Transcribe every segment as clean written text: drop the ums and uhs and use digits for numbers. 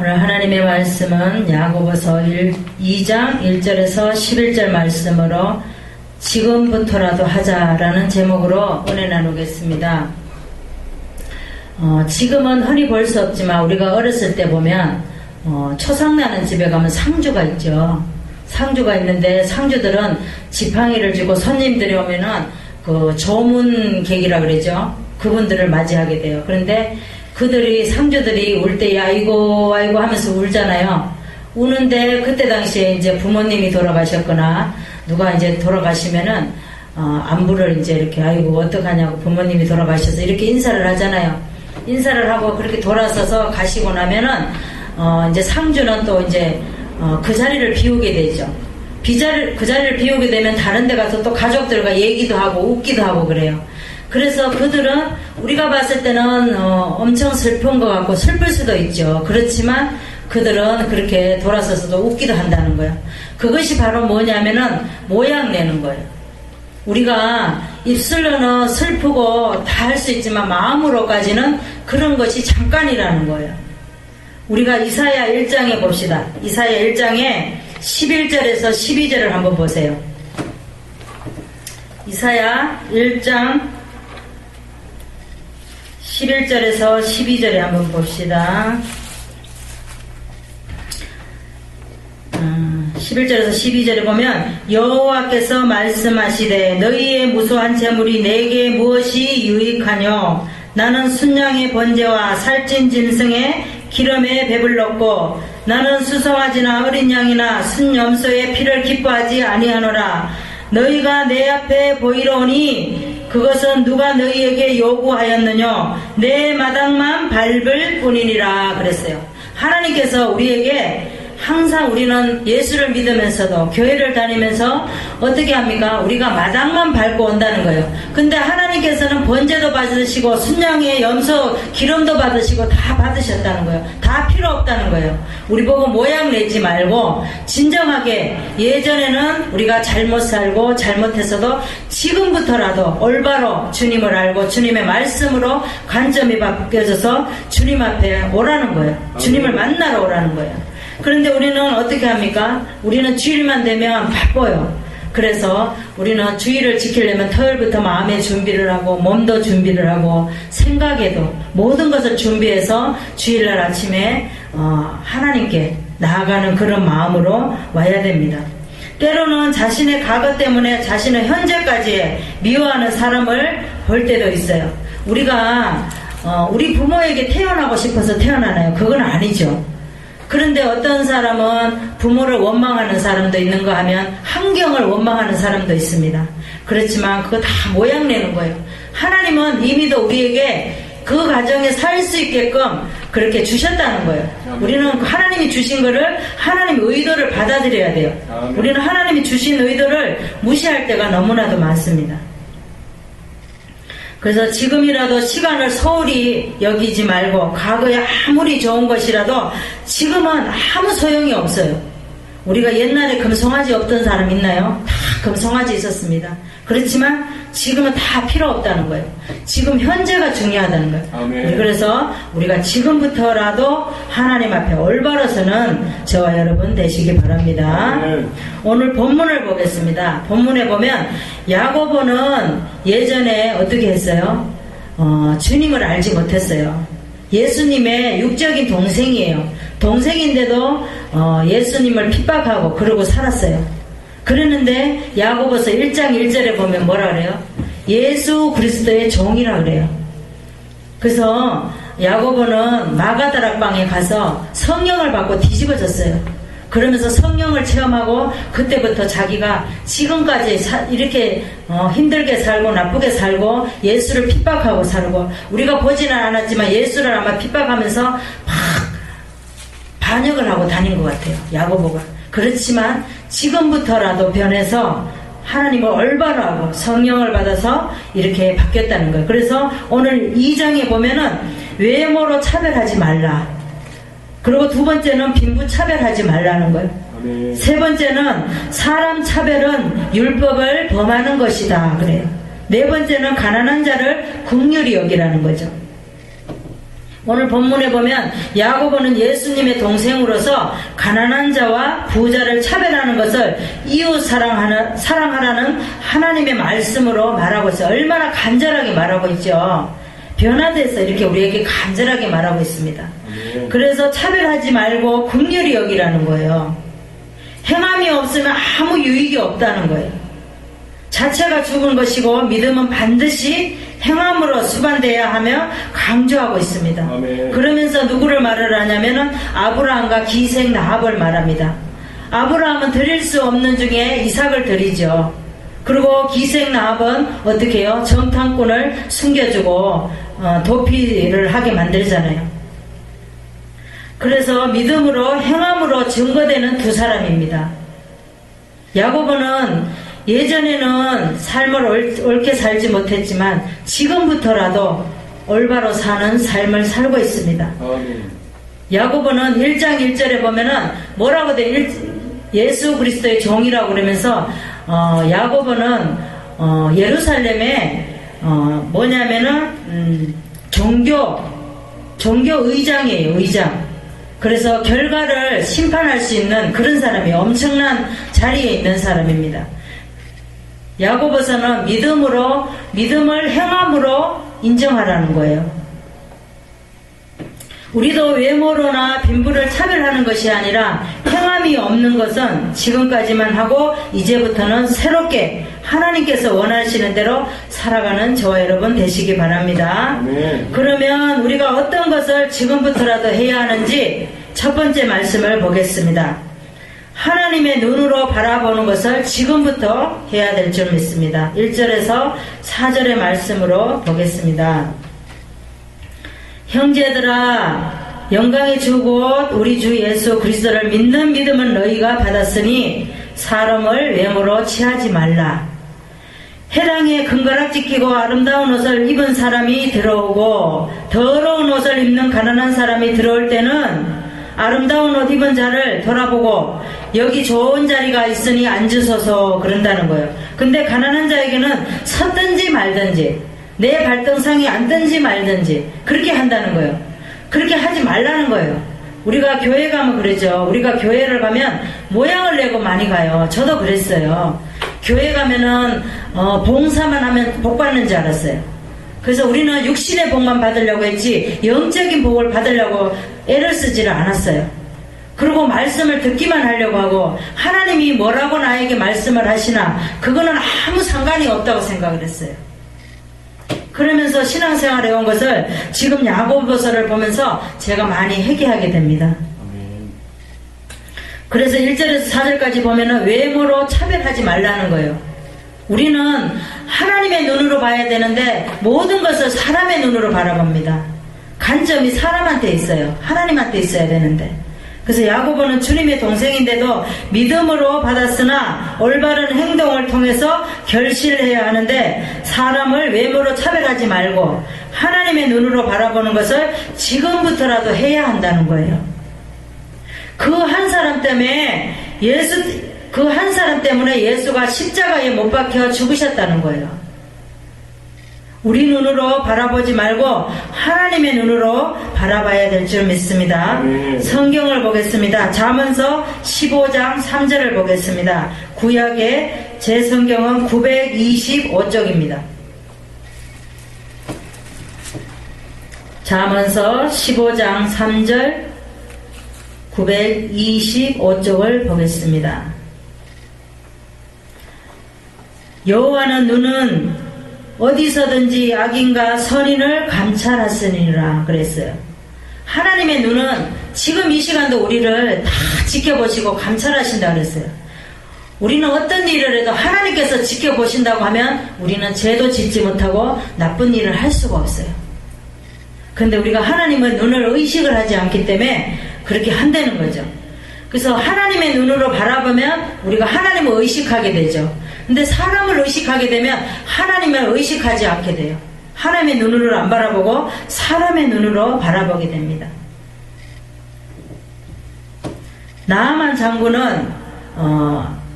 오늘 하나님의 말씀은 야고보서 2장 1절에서 11절 말씀으로 지금부터라도 하자라는 제목으로 은혜 나누겠습니다. 지금은 흔히 볼 수 없지만 우리가 어렸을 때 보면 초상나는 집에 가면 상주가 있죠. 상주가 있는데 상주들은 지팡이를 쥐고 손님들이 오면은 그 조문객이라 그러죠. 그분들을 맞이하게 돼요. 그런데 그들이 상주들이 울 때 아이고 아이고 하면서 울잖아요. 우는데 그때 당시에 이제 부모님이 돌아가셨거나 누가 이제 돌아가시면은 안부를 이제 이렇게 아이고 어떡하냐고 부모님이 돌아가셔서 이렇게 인사를 하잖아요. 인사를 하고 그렇게 돌아서서 가시고 나면은 이제 상주는 또 이제 그 자리를 비우게 되죠. 그 자리를 비우게 되면 다른 데 가서 또 가족들과 얘기도 하고 웃기도 하고 그래요. 그래서 그들은 우리가 봤을 때는 엄청 슬픈 것 같고 슬플 수도 있죠. 그렇지만 그들은 그렇게 돌아서서도 웃기도 한다는 거예요. 그것이 바로 뭐냐면은 모양 내는 거예요. 우리가 입술로는 슬프고 다 할 수 있지만 마음으로까지는 그런 것이 잠깐이라는 거예요. 우리가 이사야 1장에 봅시다. 이사야 1장에 11절에서 12절을 한번 보세요. 이사야 1장 11절에서 12절에 한번 봅시다. 11절에서 12절에 보면 여호와께서 말씀하시되 너희의 무수한 재물이 내게 무엇이 유익하뇨? 나는 순양의 번제와 살찐 짐승의 기름에 배불렀고 나는 수송아지나 어린 양이나 순염소의 피를 기뻐하지 아니하노라. 너희가 내 앞에 보이러 오니 그것은 누가 너희에게 요구하였느냐? 내 마당만 밟을 뿐이니라 그랬어요. 하나님께서 우리에게 항상 우리는 예수를 믿으면서도 교회를 다니면서 어떻게 합니까? 우리가 마당만 밟고 온다는 거예요. 근데 하나님께서는 번제도 받으시고 순양의 염소 기름도 받으시고 다 받으셨다는 거예요. 다 필요 없다는 거예요. 우리 보고 모양 내지 말고 진정하게 예전에는 우리가 잘못 살고 잘못해서도 지금부터라도 올바로 주님을 알고 주님의 말씀으로 관점이 바뀌어져서 주님 앞에 오라는 거예요. 주님을 만나러 오라는 거예요. 그런데 우리는 어떻게 합니까? 우리는 주일만 되면 바빠요. 그래서 우리는 주일을 지키려면 토요일부터 마음의 준비를 하고 몸도 준비를 하고 생각에도 모든 것을 준비해서 주일날 아침에 하나님께 나아가는 그런 마음으로 와야 됩니다. 때로는 자신의 과거 때문에 자신의 현재까지 미워하는 사람을 볼 때도 있어요. 우리가 우리 부모에게 태어나고 싶어서 태어나나요? 그건 아니죠. 그런데 어떤 사람은 부모를 원망하는 사람도 있는가 하면 환경을 원망하는 사람도 있습니다. 그렇지만 그거 다 모양 내는 거예요. 하나님은 이미도 우리에게 그 가정에 살 수 있게끔 그렇게 주셨다는 거예요. 우리는 하나님이 주신 거를 하나님의 의도를 받아들여야 돼요. 우리는 하나님이 주신 의도를 무시할 때가 너무나도 많습니다. 그래서 지금이라도 시간을 소홀히 여기지 말고 과거에 아무리 좋은 것이라도 지금은 아무 소용이 없어요. 우리가 옛날에 금송아지 없던 사람 있나요? 다 금송아지 있었습니다. 그렇지만 지금은 다 필요 없다는 거예요. 지금 현재가 중요하다는 거예요. 아멘. 그래서 우리가 지금부터라도 하나님 앞에 올바로서는 저와 여러분 되시기 바랍니다. 아멘. 오늘 본문을 보겠습니다. 본문에 보면 야고보는 예전에 어떻게 했어요? 주님을 알지 못했어요. 예수님의 육적인 동생이에요. 동생인데도 예수님을 핍박하고 그러고 살았어요. 그랬는데 야고보서 1장 1절에 보면 뭐라 그래요? 예수 그리스도의 종이라 그래요. 그래서 야고보는 마가다락방에 가서 성령을 받고 뒤집어졌어요. 그러면서 성령을 체험하고 그때부터 자기가 지금까지 이렇게 힘들게 살고 나쁘게 살고 예수를 핍박하고 살고 우리가 보지는 않았지만 예수를 아마 핍박하면서 막 반역을 하고 다닌 것 같아요. 야고보가. 그렇지만 지금부터라도 변해서 하나님을 올바로 하고 성령을 받아서 이렇게 바뀌었다는 거예요. 그래서 오늘 2장에 보면은 외모로 차별하지 말라. 그리고 두 번째는 빈부 차별하지 말라는 거예요. 아멘. 세 번째는 사람 차별은 율법을 범하는 것이다 그래요. 네 번째는 가난한 자를 긍휼히 여기라는 거죠. 오늘 본문에 보면 야고보는 예수님의 동생으로서 가난한 자와 부자를 차별하는 것을 이웃 사랑하라는 하나님의 말씀으로 말하고 있어요. 얼마나 간절하게 말하고 있죠. 변화돼서 이렇게 우리에게 간절하게 말하고 있습니다. 그래서 차별하지 말고 긍휼히 여기라는 거예요. 행함이 없으면 아무 유익이 없다는 거예요. 자체가 죽은 것이고 믿음은 반드시 행함으로 수반돼야 하며 강조하고 있습니다. 아멘. 그러면서 누구를 말을 하냐면은 아브라함과 기생 라합을 말합니다. 아브라함은 드릴 수 없는 중에 이삭을 드리죠. 그리고 기생 라합은 어떻게 해요? 정탐꾼을 숨겨주고 도피를 하게 만들잖아요. 그래서 믿음으로 행함으로 증거되는 두 사람입니다. 야고보는 예전에는 삶을 옳게 살지 못했지만 지금부터라도 올바로 사는 삶을 살고 있습니다. 야고보는 1장 1절에 보면은 뭐라고 돼? 예수 그리스도의 종이라고 그러면서 야고보는 예루살렘에 뭐냐면은 종교 의장이에요. 의장. 그래서 결과를 심판할 수 있는 그런 사람이 엄청난 자리에 있는 사람입니다. 야고보서는 믿음을 행함으로 인정하라는 거예요. 우리도 외모로나 빈부를 차별하는 것이 아니라 행함이 없는 것은 지금까지만 하고 이제부터는 새롭게 하나님께서 원하시는 대로 살아가는 저와 여러분 되시기 바랍니다. 그러면 우리가 어떤 것을 지금부터라도 해야 하는지 첫 번째 말씀을 보겠습니다. 하나님의 눈으로 바라보는 것을 지금부터 해야 될 줄 믿습니다. 1절에서 4절의 말씀으로 보겠습니다. 형제들아, 영광의 주 곧 우리 주 예수 그리스도를 믿는 믿음은 너희가 받았으니 사람을 외모로 취하지 말라. 해랑에 금가락지 끼고 아름다운 옷을 입은 사람이 들어오고 더러운 옷을 입는 가난한 사람이 들어올 때는 아름다운 옷 입은 자를 돌아보고 여기 좋은 자리가 있으니 앉으소서 그런다는 거예요. 근데 가난한 자에게는 섰든지 말든지 내 발등상에 앉든지 말든지 그렇게 한다는 거예요. 그렇게 하지 말라는 거예요. 우리가 교회 가면 그러죠. 우리가 교회를 가면 모양을 내고 많이 가요. 저도 그랬어요. 교회 가면은 봉사만 하면 복 받는 줄 알았어요. 그래서 우리는 육신의 복만 받으려고 했지 영적인 복을 받으려고 애를 쓰지를 않았어요. 그리고 말씀을 듣기만 하려고 하고 하나님이 뭐라고 나에게 말씀을 하시나 그거는 아무 상관이 없다고 생각을 했어요. 그러면서 신앙생활 해온 것을 지금 야고보서를 보면서 제가 많이 회개하게 됩니다. 그래서 1절에서 4절까지 보면은 외모로 차별하지 말라는 거예요. 우리는 하나님의 눈으로 봐야 되는데 모든 것을 사람의 눈으로 바라봅니다. 관점이 사람한테 있어요. 하나님한테 있어야 되는데. 그래서 야고보는 주님의 동생인데도 믿음으로 받았으나 올바른 행동을 통해서 결실을 해야 하는데 사람을 외모로 차별하지 말고 하나님의 눈으로 바라보는 것을 지금부터라도 해야 한다는 거예요. 그 한 사람 때문에 예수가 십자가에 못 박혀 죽으셨다는 거예요. 우리 눈으로 바라보지 말고 하나님의 눈으로 바라봐야 될 줄 믿습니다. 성경을 보겠습니다. 잠언서 15장 3절을 보겠습니다. 구약의 제 성경은 925쪽입니다. 잠언서 15장 3절 925쪽을 보겠습니다. 여호와는 눈은 어디서든지 악인과 선인을 감찰하시니라 그랬어요. 하나님의 눈은 지금 이 시간도 우리를 다 지켜보시고 감찰하신다 그랬어요. 우리는 어떤 일을 해도 하나님께서 지켜보신다고 하면 우리는 죄도 짓지 못하고 나쁜 일을 할 수가 없어요. 근데 우리가 하나님의 눈을 의식을 하지 않기 때문에 그렇게 한다는 거죠. 그래서 하나님의 눈으로 바라보면 우리가 하나님을 의식하게 되죠. 근데 사람을 의식하게 되면 하나님을 의식하지 않게 돼요. 하나님의 눈으로 안 바라보고 사람의 눈으로 바라보게 됩니다. 나아만 장군은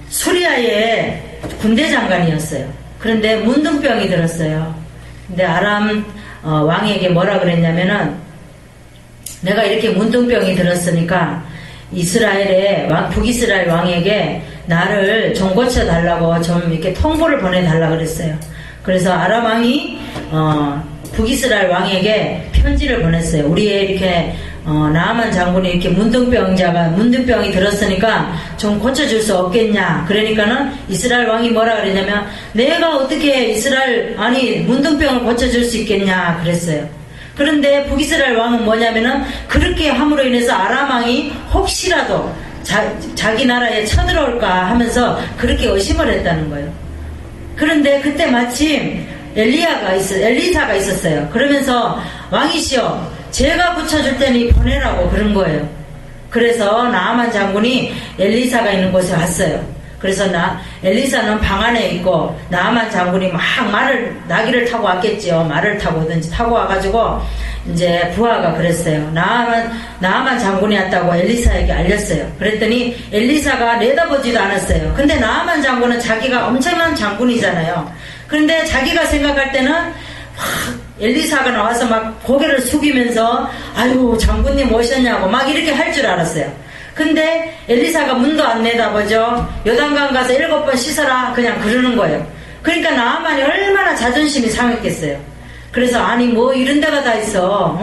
수리아의 군대 장관이었어요. 그런데 문둥병이 들었어요. 근데 아람 왕에게 뭐라 그랬냐면은 내가 이렇게 문둥병이 들었으니까 북이스라엘 왕에게 나를 좀 고쳐달라고 좀 이렇게 통보를 보내달라 그랬어요. 그래서 아람 왕이 북이스라엘 왕에게 편지를 보냈어요. 우리의 이렇게 나아만 장군이 이렇게 문둥병이 들었으니까 좀 고쳐줄 수 없겠냐. 그러니까는 이스라엘 왕이 뭐라 그랬냐면 내가 어떻게 문둥병을 고쳐줄 수 있겠냐 그랬어요. 그런데 북이스라엘 왕은 뭐냐면은 그렇게 함으로 인해서 아람 왕이 혹시라도 자기 나라에 쳐들어올까 하면서 그렇게 의심을 했다는 거예요. 그런데 그때 마침 엘리사가 있었어요. 그러면서 왕이시여 제가 고쳐줄 테니 보내라고 그런 거예요. 그래서 나아만 장군이 엘리사가 있는 곳에 왔어요. 그래서 엘리사는 방 안에 있고 나아만 장군이 막 나귀를 타고 왔겠지요. 말을 타고 오든지 타고 와가지고 이제 부하가 그랬어요. 나아만 장군이 왔다고 엘리사에게 알렸어요. 그랬더니 엘리사가 내다보지도 않았어요. 근데 나아만 장군은 자기가 엄청난 장군이잖아요. 그런데 자기가 생각할 때는 엘리사가 나와서 막 고개를 숙이면서 아유 장군님 오셨냐고 막 이렇게 할 줄 알았어요. 근데 엘리사가 문도 안 내다보죠. 요단강 가서 7번 씻어라 그냥 그러는 거예요. 그러니까 나아만이 얼마나 자존심이 상했겠어요. 그래서 아니 뭐 이런 데가 다 있어.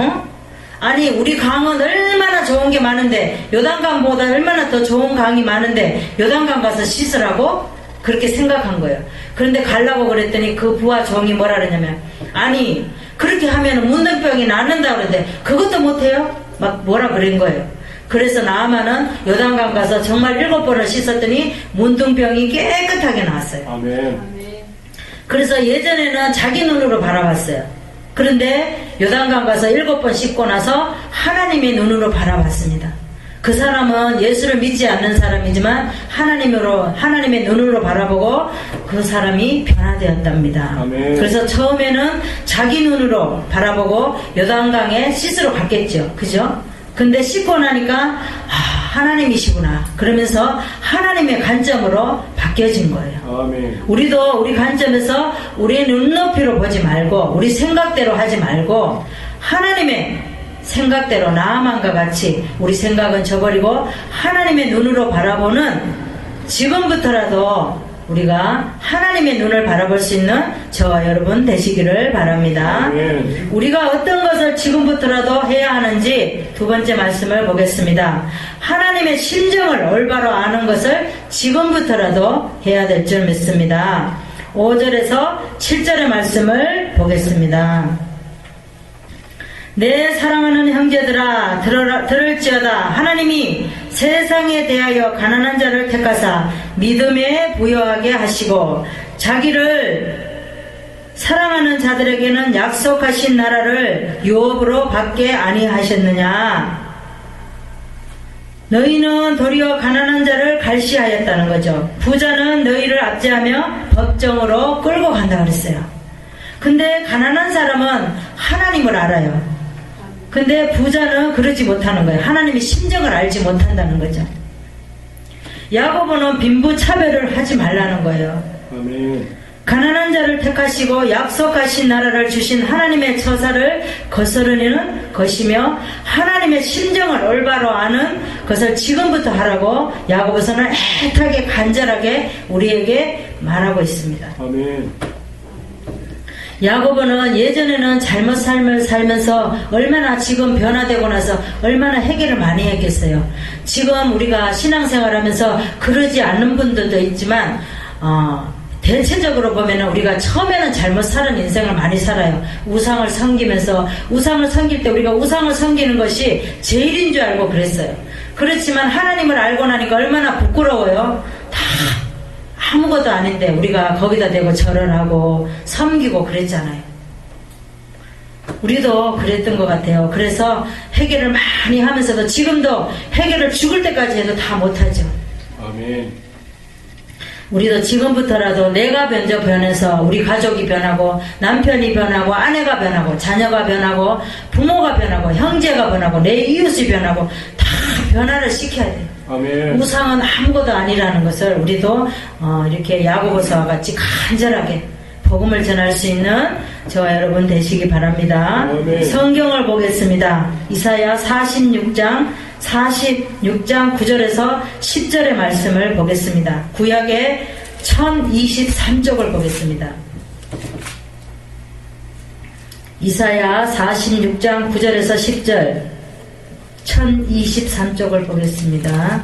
아니 우리 강은 얼마나 좋은 게 많은데 요단강보다 얼마나 더 좋은 강이 많은데 요단강 가서 씻으라고 그렇게 생각한 거예요. 그런데 가려고 그랬더니 그 부하 종이 뭐라 그러냐면 아니 그렇게 하면 문둥병이 낫는다 그러는데 그것도 못해요? 막 뭐라 그런 거예요. 그래서 나아만은 요단강 가서 정말 7번을 씻었더니 문둥병이 깨끗하게 나왔어요. 아멘. 그래서 예전에는 자기 눈으로 바라봤어요. 그런데 요단강 가서 7번 씻고 나서 하나님의 눈으로 바라봤습니다. 그 사람은 예수를 믿지 않는 사람이지만 하나님의 눈으로 바라보고 그 사람이 변화되었답니다. 아멘. 그래서 처음에는 자기 눈으로 바라보고 요단강에 씻으러 갔겠죠. 그죠? 근데 씻고 나니까 하나님이시구나 그러면서 하나님의 관점으로 바뀌어진 거예요. 아멘. 우리도 우리 관점에서 우리의 눈높이로 보지 말고 우리 생각대로 하지 말고 하나님의 생각대로 나아만과 같이 우리 생각은 저버리고 하나님의 눈으로 바라보는 지금부터라도 우리가 하나님의 눈을 바라볼 수 있는 저와 여러분 되시기를 바랍니다. 아멘. 우리가 어떤 것을 지금부터라도 해야 하는지 두 번째 말씀을 보겠습니다. 하나님의 심정을 올바로 아는 것을 지금부터라도 해야 될 줄 믿습니다. 5절에서 7절의 말씀을 보겠습니다. 내 사랑하는 형제들아 들을지어다. 하나님이 세상에 대하여 가난한 자를 택하사 믿음에 부여하게 하시고 자기를 사랑하는 자들에게는 약속하신 나라를 유업으로 받게 아니하셨느냐. 너희는 도리어 가난한 자를 갈시하였다는 거죠. 부자는 너희를 압제하며 법정으로 끌고 간다 그랬어요. 근데 가난한 사람은 하나님을 알아요. 근데 부자는 그러지 못하는 거예요. 하나님의 심정을 알지 못한다는 거죠. 야고보는 빈부 차별을 하지 말라는 거예요. 아멘. 가난한 자를 택하시고 약속하신 나라를 주신 하나님의 처사를 거스르는 것이며 하나님의 심정을 올바로 아는 것을 지금부터 하라고 야고보서는 애타게 간절하게 우리에게 말하고 있습니다. 아멘. 야고보는 예전에는 잘못 삶을 살면서 얼마나 지금 변화되고 나서 얼마나 해결을 많이 했겠어요. 지금 우리가 신앙생활하면서 그러지 않는 분들도 있지만 대체적으로 보면 우리가 처음에는 잘못 사는 인생을 많이 살아요. 우상을 섬기면서 우상을 섬길 때 우리가 우상을 섬기는 것이 제일인 줄 알고 그랬어요. 그렇지만 하나님을 알고 나니까 얼마나 부끄러워요. 다 아무것도 아닌데 우리가 거기다 대고 절을 섬기고 그랬잖아요. 우리도 그랬던 것 같아요. 그래서 해결을 많이 하면서도 지금도 해결을 죽을 때까지 해도 다 못하죠. 아멘. 우리도 지금부터라도 내가 먼저 변해서 우리 가족이 변하고 남편이 변하고 아내가 변하고 자녀가 변하고 부모가 변하고 형제가 변하고 내 이웃이 변하고 다 변화를 시켜야 돼요. 아멘. 우상은 아무것도 아니라는 것을 우리도 이렇게 야고보서와 같이 간절하게 복음을 전할 수 있는 저와 여러분 되시기 바랍니다. 아멘. 성경을 보겠습니다. 이사야 46장 9절에서 10절의 말씀을 보겠습니다. 구약의 1023쪽을 보겠습니다. 이사야 46장 9절에서 10절 1023쪽을 보겠습니다.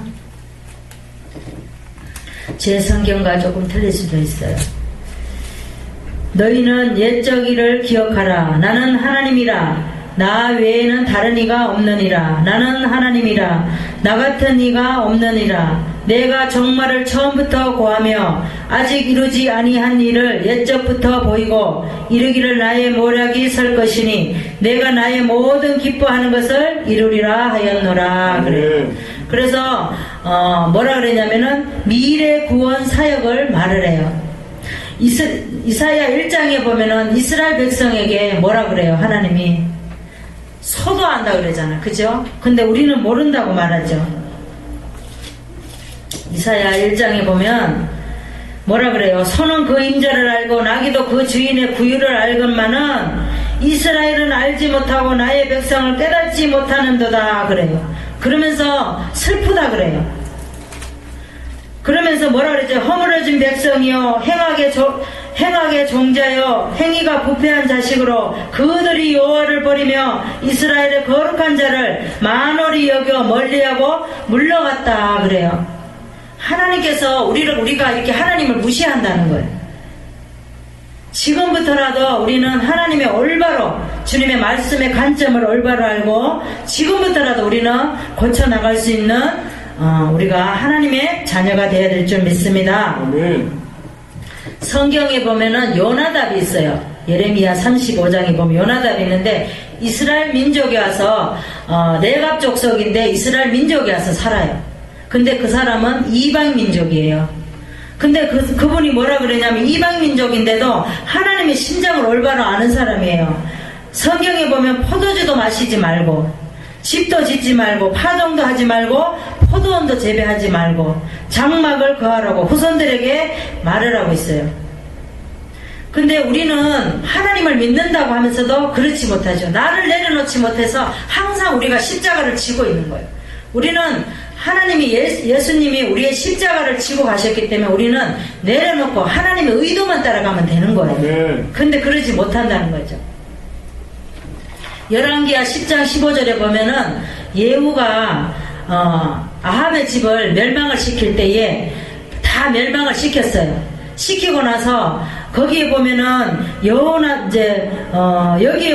제 성경과 조금 틀릴 수도 있어요. 너희는 옛적 일을 기억하라. 나는 하나님이라. 나 외에는 다른 이가 없느니라. 나는 하나님이라. 나 같은 이가 없느니라. 내가 정말을 처음부터 고하며 아직 이루지 아니한 일을 옛적부터 보이고 이르기를 나의 모략이 설 것이니 내가 나의 모든 기뻐하는 것을 이루리라 하였노라. 그래요. 그래서 뭐라 그랬냐면은 미래 구원 사역을 말을 해요. 이사야 1장에 보면은 이스라엘 백성에게 뭐라 그래요? 하나님이 소도한다 그러잖아. 그죠? 근데 우리는 모른다고 말하죠. 이사야 1장에 보면 뭐라 그래요? 소는 그 임자를 알고 나귀도 그 주인의 구유를 알건만은 이스라엘은 알지 못하고 나의 백성을 깨닫지 못하는도다 그래요. 그러면서 슬프다 그래요. 그러면서 뭐라 그랬죠? 허물어진 백성이요 행악의 종자여 행위가 부패한 자식으로 그들이 여호와를 버리며 이스라엘의 거룩한 자를 만홀히 여겨 멀리하고 물러갔다 그래요. 하나님께서 우리가 이렇게 하나님을 무시한다는 거예요. 지금부터라도 우리는 하나님의 올바로 주님의 말씀의 관점을 올바로 알고 지금부터라도 우리는 고쳐나갈 수 있는 우리가 하나님의 자녀가 되어야 될 줄 믿습니다. 아멘. 성경에 보면은 요나답이 있어요. 예레미야 35장에 보면 요나답이 있는데 이스라엘 민족에 와서 레갑 족속인데 이스라엘 민족에 와서 살아요. 근데 그 사람은 이방 민족이에요. 근데 그분이 뭐라 그러냐면 이방 민족인데도 하나님의 심장을 올바로 아는 사람이에요. 성경에 보면 포도주도 마시지 말고 집도 짓지 말고 파종도 하지 말고 포도원도 재배하지 말고 장막을 거하라고 후손들에게 말을 하고 있어요. 근데 우리는 하나님을 믿는다고 하면서도 그렇지 못하죠. 나를 내려놓지 못해서 항상 우리가 십자가를 지고 있는 거예요. 우리는 하나님이 예수님이 우리의 십자가를 지고 가셨기 때문에 우리는 내려놓고 하나님의 의도만 따라가면 되는 거예요. 근데 그러지 못한다는 거죠. 열왕기하 10장 15절에 보면은 예후가 아합의 집을 멸망을 시킬 때에 다 멸망을 시켰어요. 시키고 나서 거기에 보면은 여기에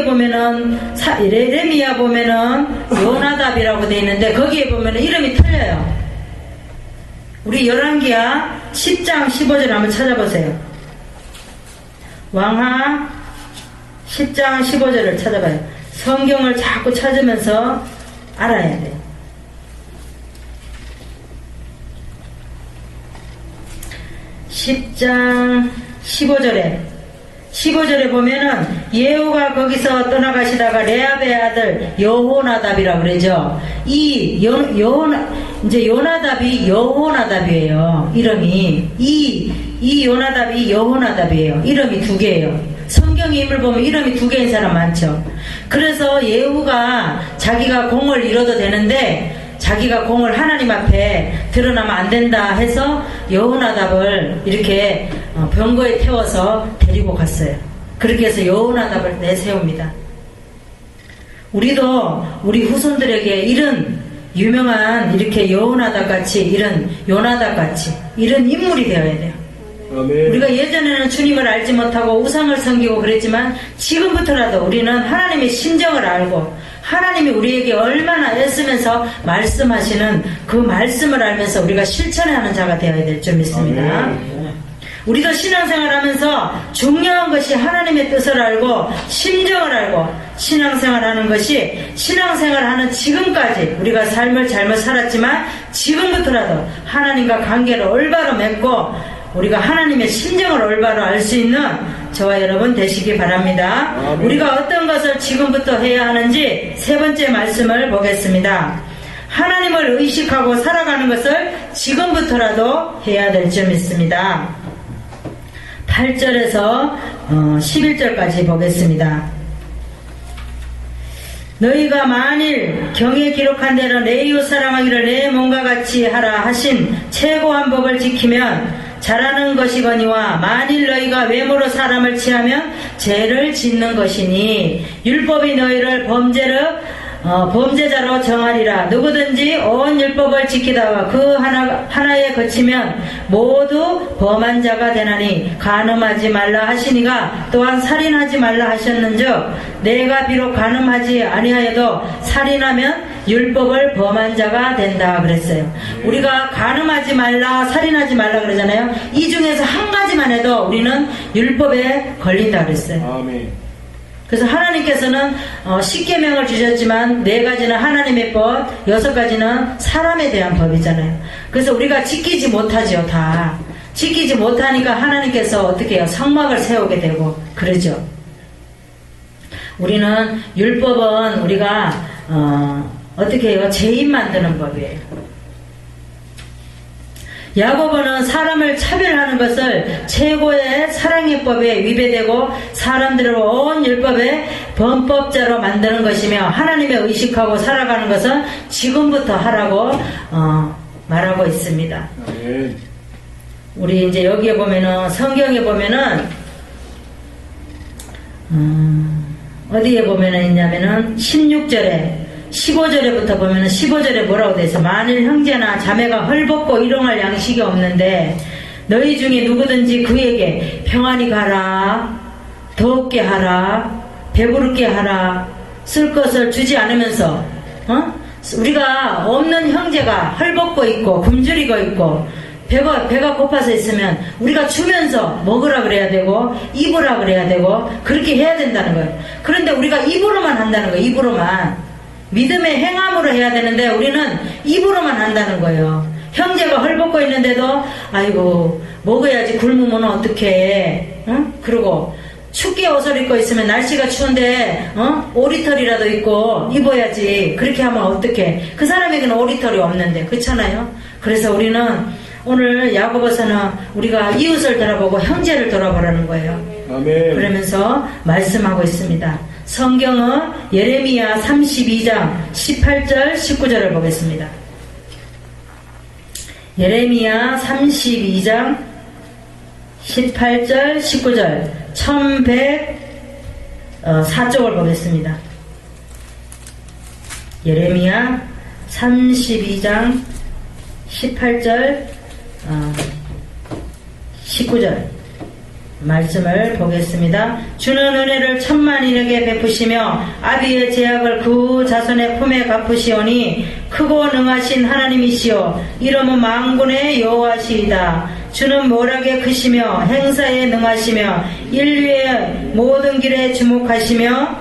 보면은 예레미야 보면은 요나답이라고 돼 있는데 거기에 보면은 이름이 틀려요. 우리 열왕기하 10장 15절 한번 찾아보세요. 왕하 10장 15절을 찾아봐요. 성경을 자꾸 찾으면서 알아야 돼요. 10장 15절에 보면은 예후가 거기서 떠나가시다가 레압의 아들 여호나답이라고 그러죠. 이제 요나답이 여호나답이에요. 이름이 이 요나답이 여호나답이에요. 이름이 두 개예요. 성경 인물 보면 이름이 두 개인 사람 많죠. 그래서 예후가 자기가 공을 이뤄도 되는데 자기가 공을 하나님 앞에 드러나면 안 된다 해서 여호나답을 이렇게 병거에 태워서 데리고 갔어요. 그렇게 해서 여호나답을 내세웁니다. 우리도 우리 후손들에게 이런 유명한 이렇게 여호나답 같이 이런 요나답 같이 이런 인물이 되어야 돼요. 아멘. 우리가 예전에는 주님을 알지 못하고 우상을 섬기고 그랬지만 지금부터라도 우리는 하나님의 심정을 알고 하나님이 우리에게 얼마나 애쓰면서 말씀하시는 그 말씀을 알면서 우리가 실천하는 자가 되어야 될 줄 믿습니다. 아멘. 우리도 신앙생활하면서 중요한 것이 하나님의 뜻을 알고 심정을 알고 신앙생활하는 것이 신앙생활하는 지금까지 우리가 삶을 잘못 살았지만 지금부터라도 하나님과 관계를 올바로 맺고 우리가 하나님의 심정을 올바로 알 수 있는 저와 여러분 되시기 바랍니다. 아멘. 우리가 어떤 것을 지금부터 해야 하는지 세 번째 말씀을 보겠습니다. 하나님을 의식하고 살아가는 것을 지금부터라도 해야 될 줄 믿습니다. 8절에서 11절까지 보겠습니다. 너희가 만일 경에 기록한 대로 내 이웃 사랑하기를 내 몸과 같이 하라 하신 최고한 법을 지키면 잘하는 것이거니와 만일 너희가 외모로 사람을 취하면 죄를 짓는 것이니 율법이 너희를 범죄자로 정하리라. 누구든지 온 율법을 지키다가 그 하나에 거치면 모두 범한 자가 되나니 간음하지 말라 하시니가 또한 살인하지 말라 하셨는즉 내가 비록 간음하지 아니하여도 살인하면 율법을 범한 자가 된다 그랬어요. 우리가 간음하지 말라 살인하지 말라 그러잖아요. 이 중에서 한 가지만 해도 우리는 율법에 걸린다 그랬어요. 아멘. 그래서 하나님께서는 10계명을 주셨지만 4가지는 하나님의 법, 6가지는 사람에 대한 법이잖아요. 그래서 우리가 지키지 못하죠. 다 지키지 못하니까 하나님께서 어떻게 해요? 성막을 세우게 되고 그러죠. 우리는 율법은 우리가 어떻게 해요? 죄인 만드는 법이에요. 야고보는 사람을 차별하는 것을 최고의 사랑의 법에 위배되고 사람들을 온 율법의 범법자로 만드는 것이며 하나님의 의식하고 살아가는 것은 지금부터 하라고 말하고 있습니다. 아멘. 우리 이제 여기에 보면은 성경에 보면은 어디에 보면은 있냐면은 16절에 15절에부터 보면은 15절에 뭐라고 돼 있어? 만일 형제나 자매가 헐벗고 일용할 양식이 없는데 너희 중에 누구든지 그에게 평안히 가라, 더럽게 하라, 배부르게 하라, 쓸 것을 주지 않으면서 우리가 없는 형제가 헐벗고 있고 굶주리고 있고 배가 고파서 있으면 우리가 주면서 먹으라 그래야 되고 입으라 그래야 되고 그렇게 해야 된다는 거예요. 그런데 우리가 입으로만 한다는 거예요. 입으로만. 믿음의 행함으로 해야 되는데 우리는 입으로만 한다는 거예요. 형제가 헐벗고 있는데도 아이고 먹어야지 굶으면 어떡해. 그리고 춥게 옷을 입고 있으면 날씨가 추운데 오리털이라도 입고 입어야지. 그렇게 하면 어떡해. 그 사람에게는 오리털이 없는데 그렇잖아요. 그래서 우리는 오늘 야고보서는 우리가 이웃을 돌아보고 형제를 돌아보라는 거예요. 아멘. 그러면서 말씀하고 있습니다. 성경은 예레미야 32장 18절 19절을 보겠습니다. 예레미야 32장 18절 19절 1104쪽을 보겠습니다. 예레미야 32장 18절 19절 말씀을 보겠습니다. 주는 은혜를 천만인에게 베푸시며 아비의 제약을 그 자손의 품에 갚으시오니 크고 능하신 하나님이시오 이름은 만군의 여호와시이다. 주는 모락에 크시며 행사에 능하시며 인류의 모든 길에 주목하시며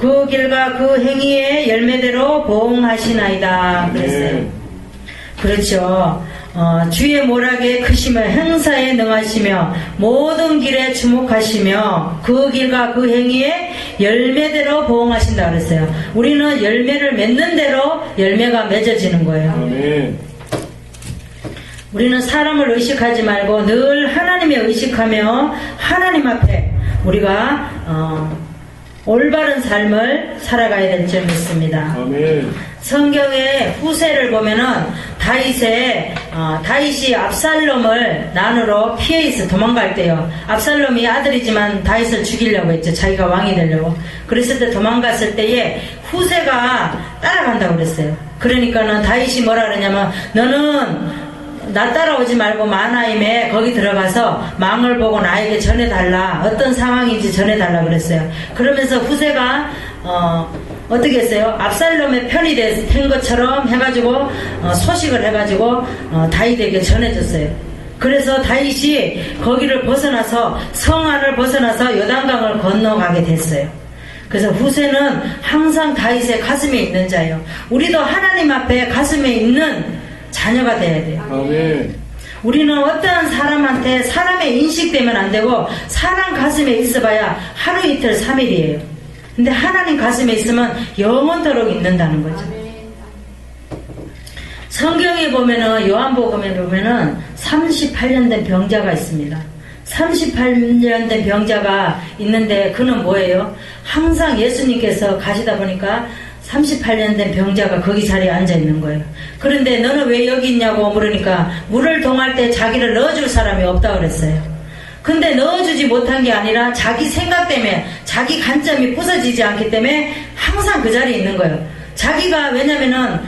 그 길과 그 행위의 열매대로 보응하시나이다 그랬어요. 그렇죠. 주의 모락에 크시며 행사에 능하시며 모든 길에 주목하시며 그 길과 그 행위에 열매대로 보응하신다 그랬어요. 우리는 열매를 맺는 대로 열매가 맺어지는 거예요. 아멘. 우리는 사람을 의식하지 말고 늘 하나님의 의식하며 하나님 앞에 우리가 올바른 삶을 살아가야 될 줄 믿습니다. 아멘. 성경의 후세를 보면은 다윗이 압살롬을 난으로 피해 있어 도망갈 때요. 압살롬이 아들이지만 다윗을 죽이려고 했죠. 자기가 왕이 되려고. 그랬을 때 도망갔을 때에 후세가 따라간다고 그랬어요. 그러니까는 다윗이 뭐라 그러냐면 너는 나 따라오지 말고 마나임에 거기 들어가서 망을 보고 나에게 전해달라. 어떤 상황인지 전해달라 그랬어요. 그러면서 후세가 어떻게 했어요? 압살롬의 편이 된 것처럼 해가지고 소식을 해가지고 다윗에게 전해줬어요. 그래서 다윗이 거기를 벗어나서 성 안을 벗어나서 요단강을 건너가게 됐어요. 그래서 후세는 항상 다윗의 가슴에 있는 자예요. 우리도 하나님 앞에 가슴에 있는 자녀가 돼야 돼요. 아멘. 우리는 어떠한 사람한테 사람의 인식되면 안 되고 사람 가슴에 있어봐야 하루 이틀 3일이에요. 근데 하나님 가슴에 있으면 영원토록 있는다는 거죠. 성경에 보면은 요한복음에 보면은 38년 된 병자가 있습니다. 38년 된 병자가 있는데 그는 뭐예요? 항상 예수님께서 가시다 보니까 38년 된 병자가 거기 자리에 앉아 있는 거예요. 그런데 너는 왜 여기 있냐고 물으니까 물을 동할 때 자기를 넣어줄 사람이 없다고 그랬어요. 근데 넣어주지 못한 게 아니라 자기 생각 때문에 자기 관점이 부서지지 않기 때문에 항상 그 자리에 있는 거예요. 자기가 왜냐면은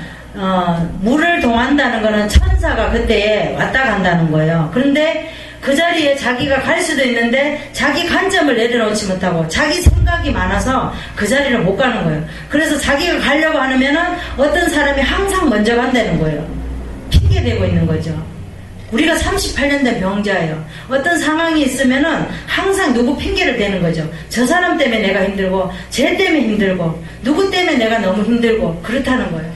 물을 동한다는 거는 천사가 그때에 왔다 간다는 거예요. 그런데 그 자리에 자기가 갈 수도 있는데 자기 관점을 내려놓지 못하고 자기 생각이 많아서 그 자리를 못 가는 거예요. 그래서 자기가 가려고 하면은 어떤 사람이 항상 먼저 간다는 거예요. 핑계대고 있는 거죠. 우리가 38년 된 병자예요. 어떤 상황이 있으면은 항상 누구 핑계를 대는 거죠. 저 사람 때문에 내가 힘들고 쟤 때문에 힘들고 누구 때문에 내가 너무 힘들고 그렇다는 거예요.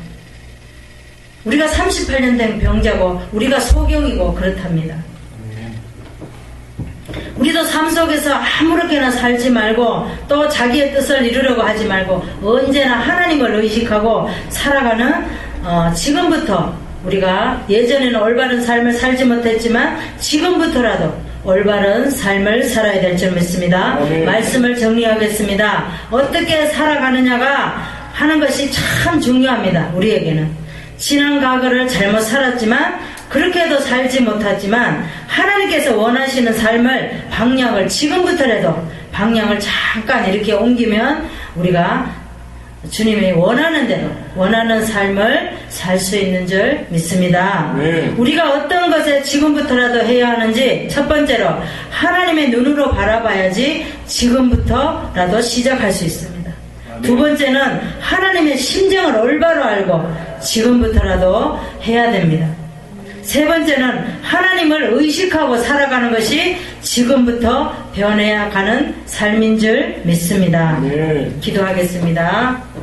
우리가 38년 된 병자고 우리가 소경이고 그렇답니다. 우리도 삶 속에서 아무렇게나 살지 말고 또 자기의 뜻을 이루려고 하지 말고 언제나 하나님을 의식하고 살아가는 지금부터 우리가 예전에는 올바른 삶을 살지 못했지만 지금부터라도 올바른 삶을 살아야 될 줄 믿습니다. 말씀을 정리하겠습니다. 어떻게 살아가느냐가 하는 것이 참 중요합니다. 우리에게는 지난 과거를 잘못 살았지만 그렇게도 살지 못하지만 하나님께서 원하시는 삶을 방향을 지금부터라도 방향을 잠깐 이렇게 옮기면 우리가 주님이 원하는 대로 원하는 삶을 살 수 있는 줄 믿습니다. 우리가 어떤 것에 지금부터라도 해야 하는지 첫 번째로 하나님의 눈으로 바라봐야지 지금부터라도 시작할 수 있습니다. 두 번째는 하나님의 심정을 올바로 알고 지금부터라도 해야 됩니다. 세 번째는 하나님을 의식하고 살아가는 것이 지금부터 변해야 가는 삶인 줄 믿습니다. 기도하겠습니다.